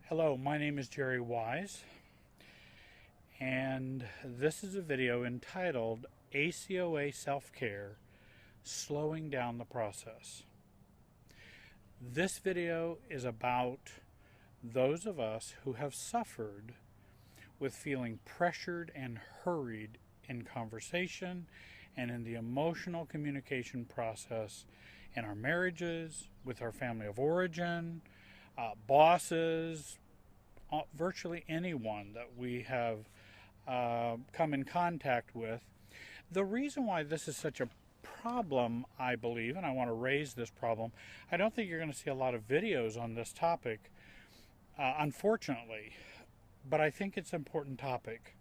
Hello, my name is Jerry Wise, and this is a video entitled ACOA Self-Care, Slowing Down the Process. This video is about those of us who have suffered with feeling pressured and hurried in conversation and in the emotional communication process in our marriages, with our family of origin, bosses, virtually anyone that we have come in contact with. The reason why this is such a problem, I believe, and I want to raise this problem, I don't think you're going to see a lot of videos on this topic, unfortunately, but I think it's an important topic.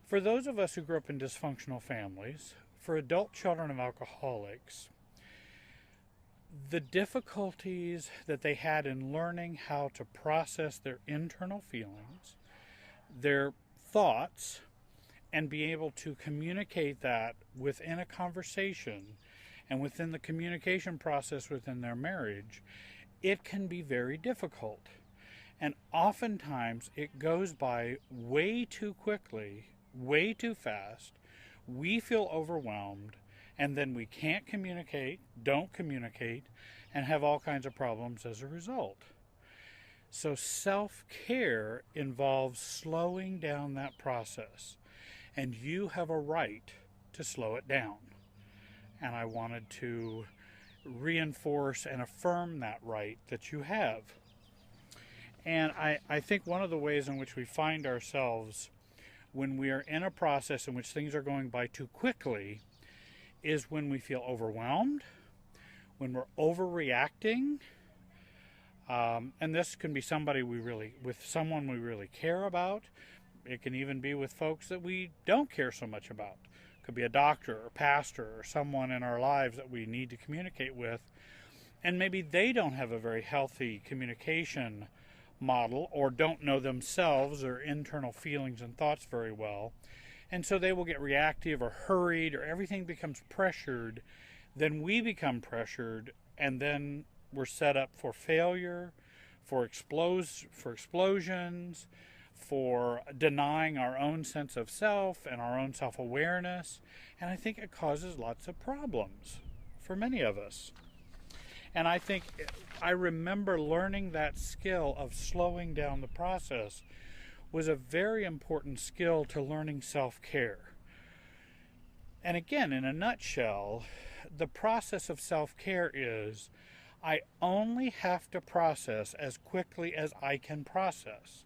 For those of us who grew up in dysfunctional families, for adult children of alcoholics, the difficulties that they had in learning how to process their internal feelings, their thoughts, and be able to communicate that within a conversation and within the communication process within their marriage, it can be very difficult. And oftentimes it goes by way too quickly, way too fast. We feel overwhelmed, and then we can't communicate, don't communicate, and have all kinds of problems as a result. So self-care involves slowing down that process, and you have a right to slow it down. And I wanted to reinforce and affirm that right that you have. And I think one of the ways in which we find ourselves when we are in a process in which things are going by too quickly is when we feel overwhelmed, when we're overreacting, and this can be someone we really care about. It can even be with folks that we don't care so much about. It could be a doctor or pastor or someone in our lives that we need to communicate with, and maybe they don't have a very healthy communication model or don't know themselves or internal feelings and thoughts very well. And so they will get reactive or hurried, or everything becomes pressured. Then we become pressured, and then we're set up for failure, for explosions, for denying our own sense of self and our own self-awareness. And I think it causes lots of problems for many of us. And I remember learning that skill of slowing down the process was a very important skill to learning self-care. And again, in a nutshell, the process of self-care is I only have to process as quickly as I can process.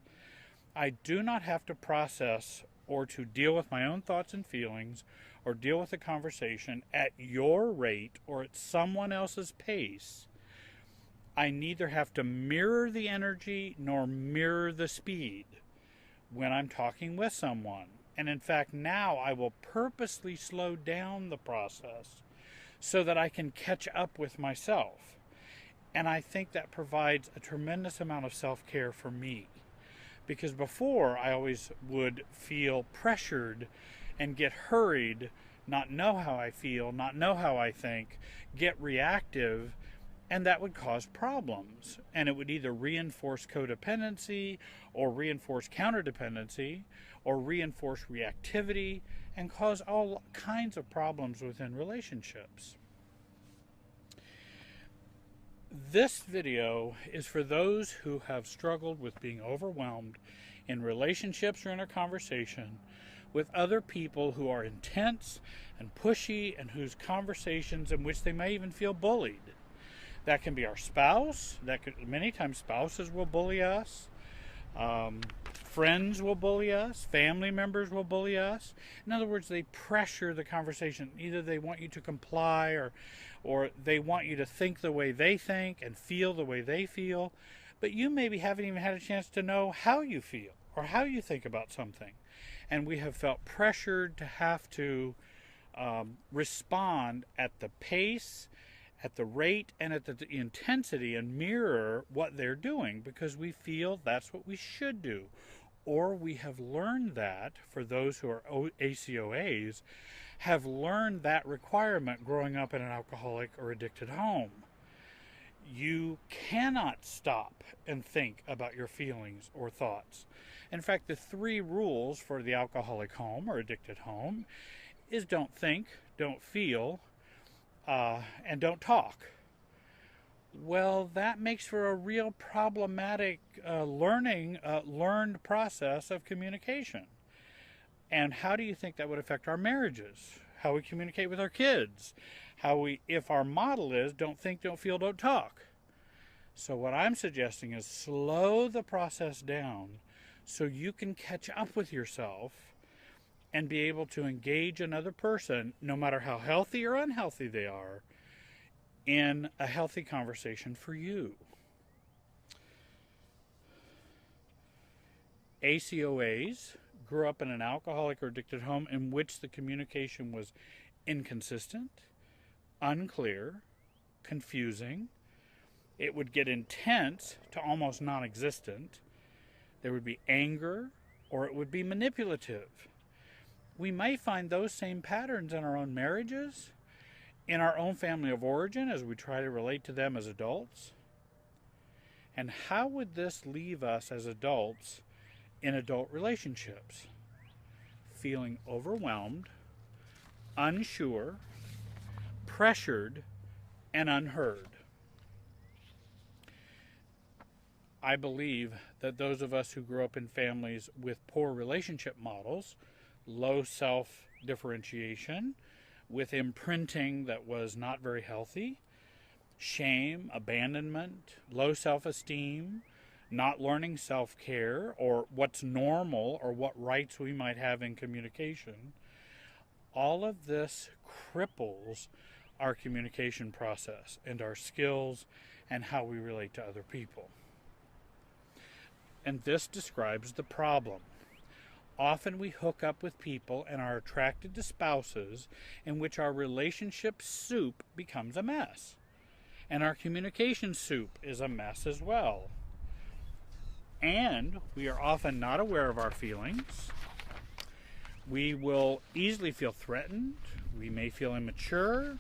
I do not have to process or to deal with my own thoughts and feelings or deal with the conversation at your rate or at someone else's pace. I neither have to mirror the energy nor mirror the speed when I'm talking with someone. And in fact, now I will purposely slow down the process so that I can catch up with myself. And I think that provides a tremendous amount of self-care for me. Because before, I always would feel pressured and get hurried, not know how I feel, not know how I think, get reactive, and that would cause problems. And it would either reinforce codependency or reinforce counterdependency or reinforce reactivity and cause all kinds of problems within relationships. This video is for those who have struggled with being overwhelmed in relationships or in a conversation with other people who are intense and pushy and whose conversations in which they may even feel bullied. That can be our spouse. Many times spouses will bully us. Friends will bully us. Family members will bully us. In other words, they pressure the conversation. Either they want you to comply or they want you to think the way they think and feel the way they feel. But you maybe haven't even had a chance to know how you feel or how you think about something. And we have felt pressured to have to respond at the pace, at the rate, and at the intensity and mirror what they're doing because we feel that's what we should do. Or we have learned that, for those who are ACOAs, have learned that requirement growing up in an alcoholic or addicted home. You cannot stop and think about your feelings or thoughts. In fact, the 3 rules for the alcoholic home or addicted home is don't think, don't feel, and don't talk. Well, that makes for a real problematic learned process of communication. And how do you think that would affect our marriages? How we communicate with our kids? If our model is don't think, don't feel, don't talk. So what I'm suggesting is slow the process down so you can catch up with yourself and be able to engage another person, no matter how healthy or unhealthy they are, in a healthy conversation for you. ACOAs grew up in an alcoholic or addicted home in which the communication was inconsistent, unclear, confusing. It would get intense to almost non-existent. There would be anger, or it would be manipulative. We may find those same patterns in our own marriages, in our own family of origin as we try to relate to them as adults. And how would this leave us as adults in adult relationships? Feeling overwhelmed, unsure, pressured, and unheard. I believe that those of us who grew up in families with poor relationship models, low self-differentiation, with imprinting that was not very healthy, shame, abandonment, low self-esteem, not learning self-care or what's normal or what rights we might have in communication, all of this cripples our communication process and our skills and how we relate to other people. And this describes the problem. Often we hook up with people and are attracted to spouses in which our relationship soup becomes a mess. And our communication soup is a mess as well. And we are often not aware of our feelings. We will easily feel threatened. We may feel immature.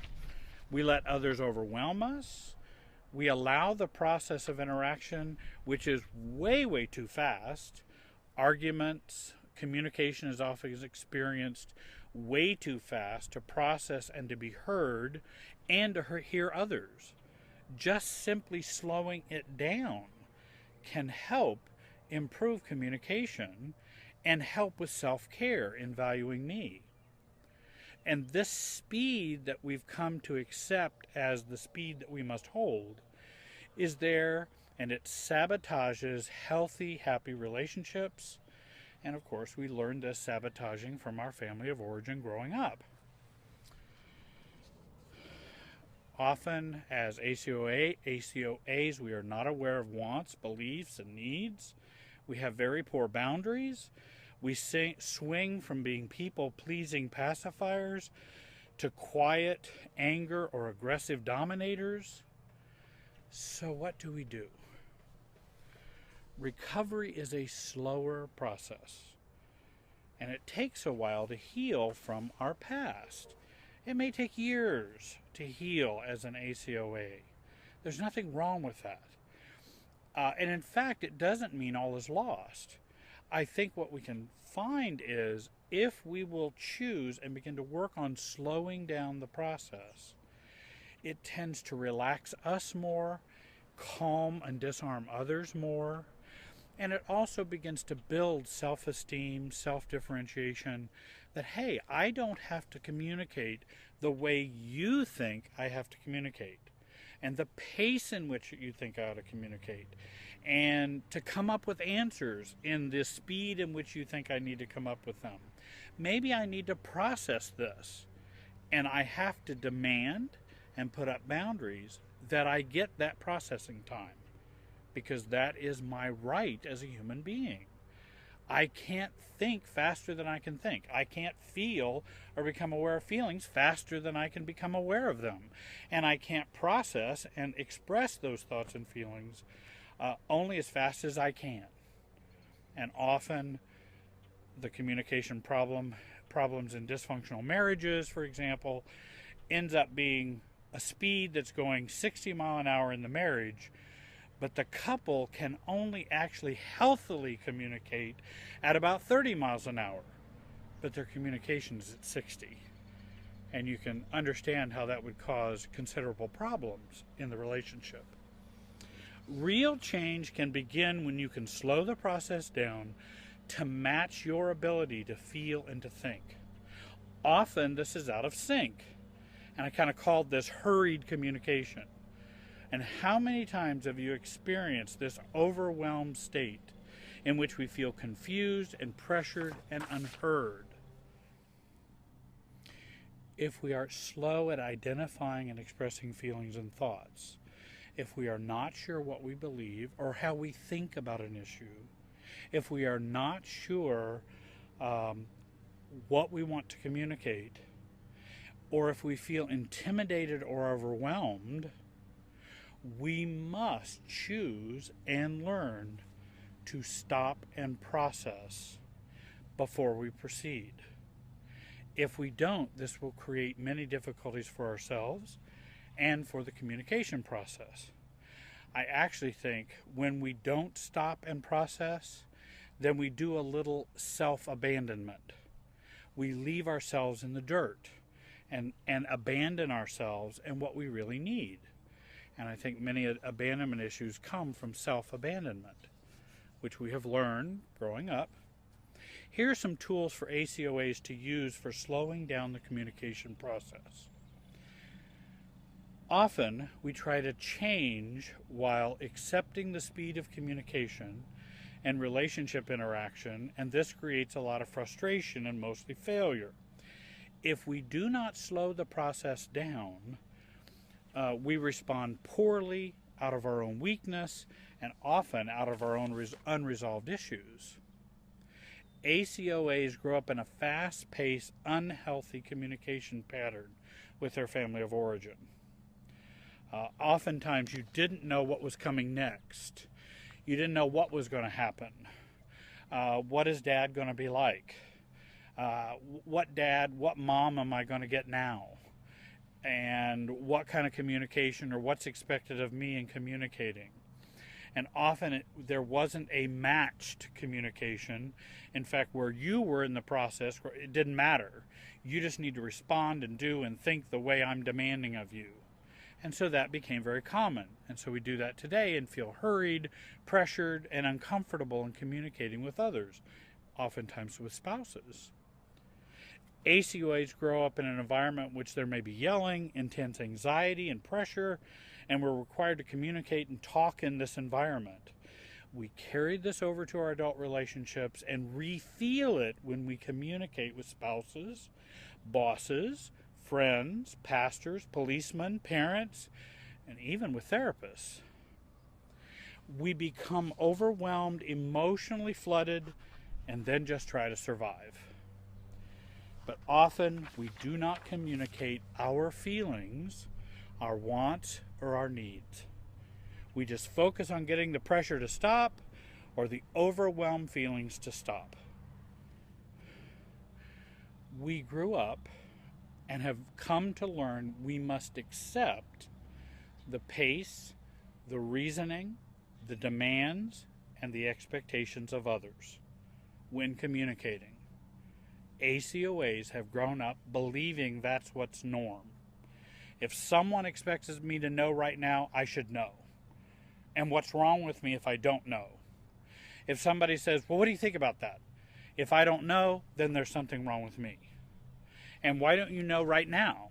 We let others overwhelm us. We allow the process of interaction, which is way, way too fast. Arguments, communication is often experienced way too fast to process and to be heard and to hear others. Just simply slowing it down can help improve communication and help with self-care in valuing me. And this speed that we've come to accept as the speed that we must hold is there, and it sabotages healthy, happy relationships. And of course, we learned this sabotaging from our family of origin growing up. Often, as ACOAs, we are not aware of wants, beliefs, and needs. We have very poor boundaries. We swing from being people-pleasing pacifiers to quiet anger or aggressive dominators. So what do we do? Recovery is a slower process, and it takes a while to heal from our past. It may take years to heal as an ACOA. There's nothing wrong with that. And in fact, it doesn't mean all is lost. I think what we can find is if we will choose and begin to work on slowing down the process, it tends to relax us more, calm and disarm others more, and it also begins to build self-esteem, self-differentiation, that, hey, I don't have to communicate the way you think I have to communicate, and the pace in which you think I ought to communicate, and to come up with answers in the speed in which you think I need to come up with them. Maybe I need to process this, and I have to demand and put up boundaries that I get that processing time, because that is my right as a human being. I can't think faster than I can think. I can't feel or become aware of feelings faster than I can become aware of them. And I can't process and express those thoughts and feelings only as fast as I can. And often the communication problems in dysfunctional marriages, for example, ends up being a speed that's going 60 miles an hour in the marriage, but the couple can only actually healthily communicate at about 30 miles an hour, but their communication is at 60. And you can understand how that would cause considerable problems in the relationship. Real change can begin when you can slow the process down to match your ability to feel and to think. Often this is out of sync, and I kind of called this hurried communication. And how many times have you experienced this overwhelmed state in which we feel confused and pressured and unheard? If we are slow at identifying and expressing feelings and thoughts, if we are not sure what we believe or how we think about an issue, if we are not sure what we want to communicate, or if we feel intimidated or overwhelmed, we must choose and learn to stop and process before we proceed. If we don't, this will create many difficulties for ourselves and for the communication process. I actually think when we don't stop and process, then we do a little self-abandonment. We leave ourselves in the dirt and abandon ourselves and what we really need. And I think many abandonment issues come from self-abandonment, which we have learned growing up. Here are some tools for ACOAs to use for slowing down the communication process. Often, we try to change while accepting the speed of communication and relationship interaction, and this creates a lot of frustration and mostly failure. If we do not slow the process down, we respond poorly out of our own weakness and often out of our own unresolved issues. ACOAs grow up in a fast-paced, unhealthy communication pattern with their family of origin. Oftentimes you didn't know what was coming next. You didn't know what was going to happen. What is dad going to be like? What mom am I going to get now? And what kind of communication or what's expected of me in communicating. And often there wasn't a matched communication. In fact, where you were in the process, it didn't matter. You just need to respond and do and think the way I'm demanding of you. And so that became very common. And so we do that today and feel hurried, pressured, and uncomfortable in communicating with others, oftentimes with spouses. ACOAs grow up in an environment in which there may be yelling, intense anxiety, and pressure, and we're required to communicate and talk in this environment. We carried this over to our adult relationships and re-feel it when we communicate with spouses, bosses, friends, pastors, policemen, parents, and even with therapists. We become overwhelmed, emotionally flooded, and then just try to survive. But often we do not communicate our feelings, our wants, or our needs. We just focus on getting the pressure to stop or the overwhelmed feelings to stop. We grew up and have come to learn we must accept the pace, the reasoning, the demands, and the expectations of others when communicating. ACOAs have grown up believing that's what's norm. If someone expects me to know right now, I should know. And what's wrong with me if I don't know? If somebody says, well, what do you think about that? If I don't know, then there's something wrong with me. And why don't you know right now?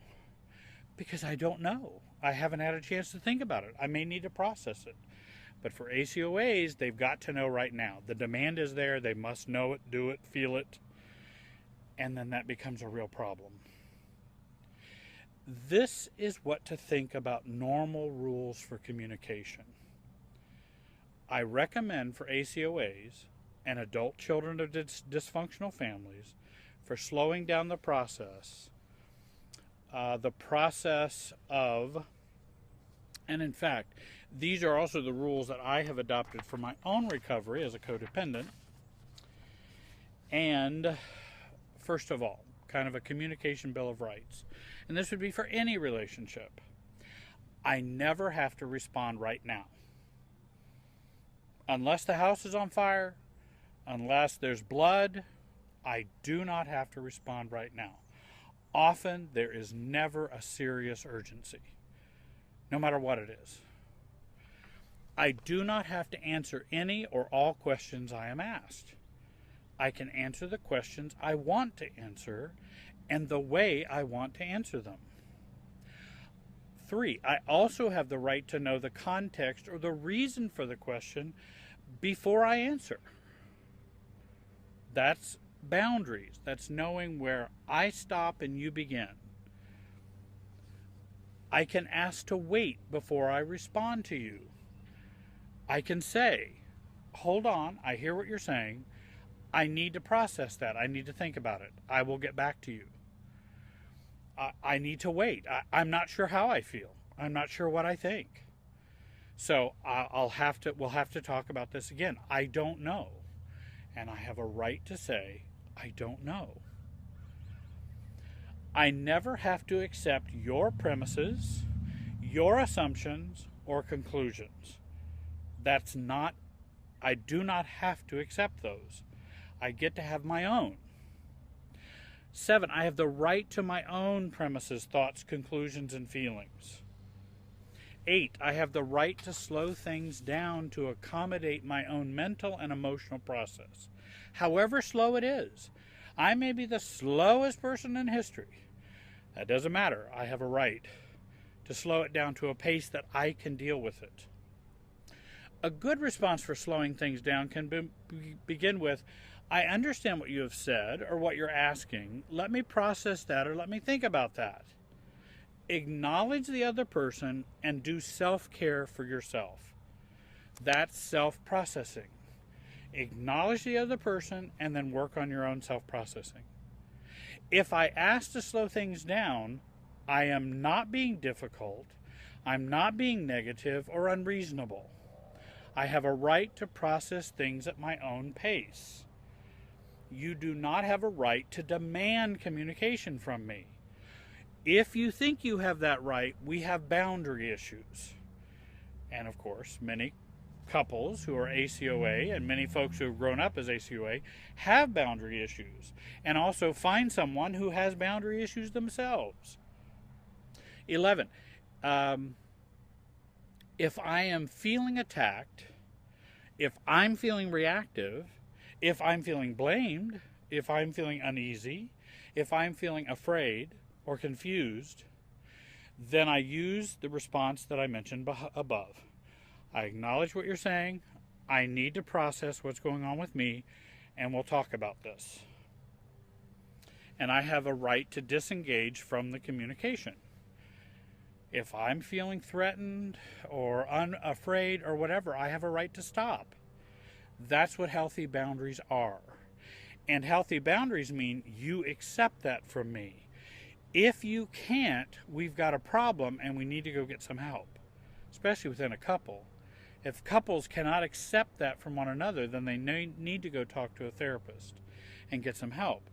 Because I don't know. I haven't had a chance to think about it. I may need to process it. But for ACOAs, they've got to know right now. The demand is there. They must know it, do it, feel it. And then that becomes a real problem. This is what to think about normal rules for communication. I recommend for ACOAs and adult children of dysfunctional families for slowing down the process of, and in fact, these are also the rules that I have adopted for my own recovery as a codependent. And first of all, kind of a communication bill of rights. And this would be for any relationship. I never have to respond right now. Unless the house is on fire, unless there's blood, I do not have to respond right now. Often there is never a serious urgency, no matter what it is. I do not have to answer any or all questions I am asked. I can answer the questions I want to answer and the way I want to answer them. 3, I also have the right to know the context or the reason for the question before I answer. That's boundaries. That's knowing where I stop and you begin. I can ask to wait before I respond to you. I can say, hold on, I hear what you're saying. I need to process that. I need to think about it. I will get back to you. I need to wait. I'm not sure how I feel. I'm not sure what I think. So we'll have to talk about this again. I don't know. And I have a right to say, I don't know. I never have to accept your premises, your assumptions, or conclusions. I do not have to accept those. I get to have my own. 7, I have the right to my own premises, thoughts, conclusions, and feelings. 8, I have the right to slow things down to accommodate my own mental and emotional process. However slow it is. I may be the slowest person in history. That doesn't matter. I have a right to slow it down to a pace that I can deal with it. A good response for slowing things down can begin with, I understand what you have said or what you're asking. Let me process that or let me think about that. Acknowledge the other person and do self-care for yourself. That's self-processing. Acknowledge the other person and then work on your own self-processing. If I ask to slow things down, I am not being difficult, I'm not being negative or unreasonable. I have a right to process things at my own pace. You do not have a right to demand communication from me. If you think you have that right, we have boundary issues. And of course, many couples who are ACOA and many folks who have grown up as ACOA have boundary issues and also find someone who has boundary issues themselves. 11, if I am feeling attacked, if I'm feeling reactive, if I'm feeling blamed, if I'm feeling uneasy, if I'm feeling afraid or confused, then I use the response that I mentioned above. I acknowledge what you're saying, I need to process what's going on with me, and we'll talk about this. And I have a right to disengage from the communication. If I'm feeling threatened or afraid or whatever, I have a right to stop. That's what healthy boundaries are. And healthy boundaries mean you accept that from me. If you can't, we've got a problem and we need to go get some help, especially within a couple. If couples cannot accept that from one another, then they need to go talk to a therapist and get some help.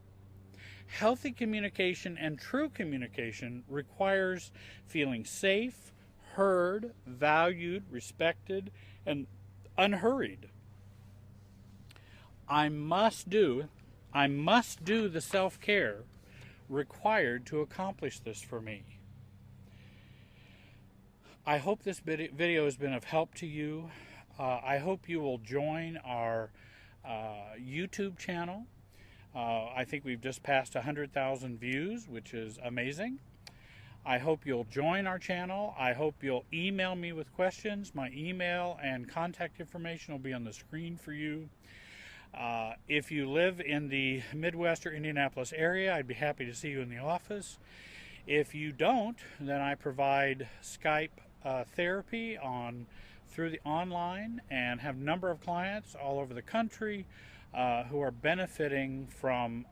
Healthy communication and true communication requires feeling safe, heard, valued, respected, and unhurried. I must do the self-care required to accomplish this for me. I hope this video has been of help to you. I hope you will join our YouTube channel. I think we've just passed 100,000 views, which is amazing. I hope you'll join our channel. I hope you'll email me with questions. My email and contact information will be on the screen for you. If you live in the Midwest or Indianapolis area, I'd be happy to see you in the office. If you don't, then I provide Skype therapy through the online and have a number of clients all over the country who are benefiting from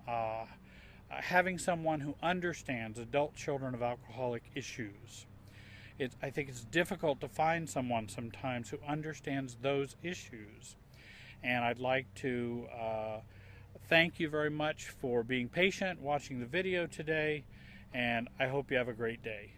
having someone who understands adult children of alcoholic issues. I think it's difficult to find someone sometimes who understands those issues. And I'd like to thank you very much for being patient, watching the video today, and I hope you have a great day.